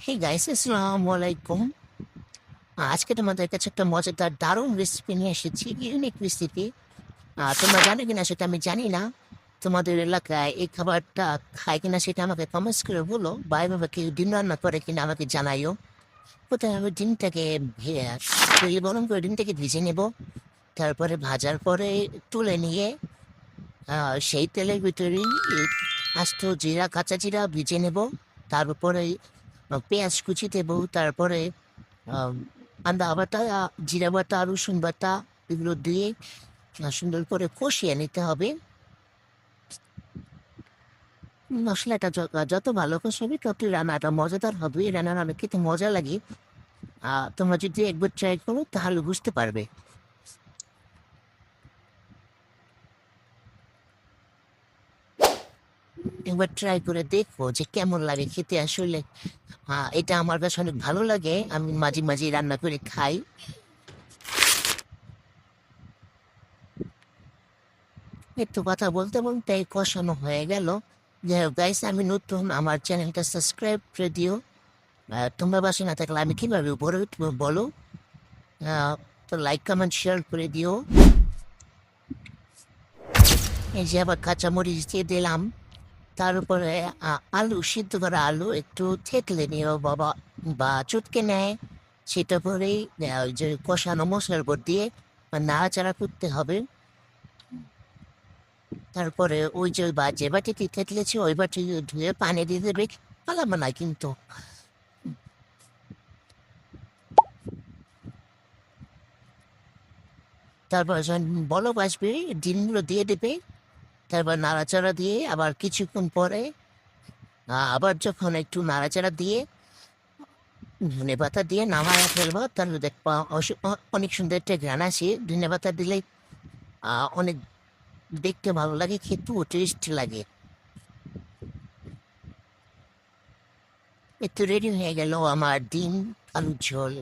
Hey guys, আসসালামু আলাইকুম। আজকে তোমাদের কাছে একটা মজাদার দারুণ রেসিপি নিয়ে এসেছি, ইউনিক রেসিপি। তোমরা জানো কিনা সেটা আমি জানি না। তোমাদের এলাকায় এই খাবারটা খায় কিনা সেটা আমাকে কমেন্টস করে বলো, বা এভাবে কেউ ডিম রান্না করে কিনা আমাকে জানাইও। প্রথমে আমি ডিমটাকে তেল গরম করে ডিমটাকে ভিজে নেব। তারপরে ভাজার পরে তুলে নিয়ে সেই তেলের ভিতরেই আস্ত জিরা, কাঁচা জিরা ভিজে নেব। তার উপরে পেঁয়াজ কুচি দেবো। তারপরে আম আদা বাটা, জিরা বাটা, রসুন বাটা এগুলো দিয়ে সুন্দর করে কষিয়ে নিতে হবে। মশলাটা যত ভালো কষাবে তত রান্নাটা মজাদার হবে। এই রান্নাটা অনেক খেতে মজা লাগে। তোমরা যদি একবার ট্রাই করো তাহলে বুঝতে পারবে। একবার ট্রাই করে দেখো যে কেমন লাগে খেতে আসলে। এটা আমার কাছে অনেক ভালো লাগে। আমি মাঝে, মাঝে রান্না করে খাই। একটু কথা বলতে বলতে কষানো হয়ে গেল। যাই হোক গাইস, আমি নতুন, আমার চ্যানেলটা সাবস্ক্রাইব করে দিও। তোমরা বাসে না থাকলে আমি কীভাবে উপরে উঠবো বলো? আহ, তো লাইক কমেন্ট শেয়ার করে দিও। এই যে আবার কাঁচামরিচ দিয়ে দিলাম। তার উপরে আলু, সিদ্ধ করা আলু একটু থেতলে নিও বাবা, বা চটকে নেয়। সেটা পরেই ওই যে কষানো মশলার উপর দিয়ে নাড়াচাড়া করতে হবে। তারপরে ওই যে যে বাটিতে থেতলেছে ওই বাটি ধুয়ে পানি দিয়ে দেবে। পালাবো না কিন্তু। তারপর যখন বলক আসবে ডিমগুলো দিয়ে দেবে। তারপর নাড়াচাড়া দিয়ে আবার কিছুক্ষণ পরে আবার যখন একটু নাড়াচাড়া দিয়ে ধনে পাতা দিয়ে নামায়া ফেলবো, তাহলে দেখবা অনেক সুন্দর একটা ঘ্রাণ আসে। ধনে পাতা দিলে অনেক দেখতে ভালো লাগে, খেতেও টেস্ট লাগে। একটু রেডি হয়ে গেল আমার ডিম আলুর ঝোল।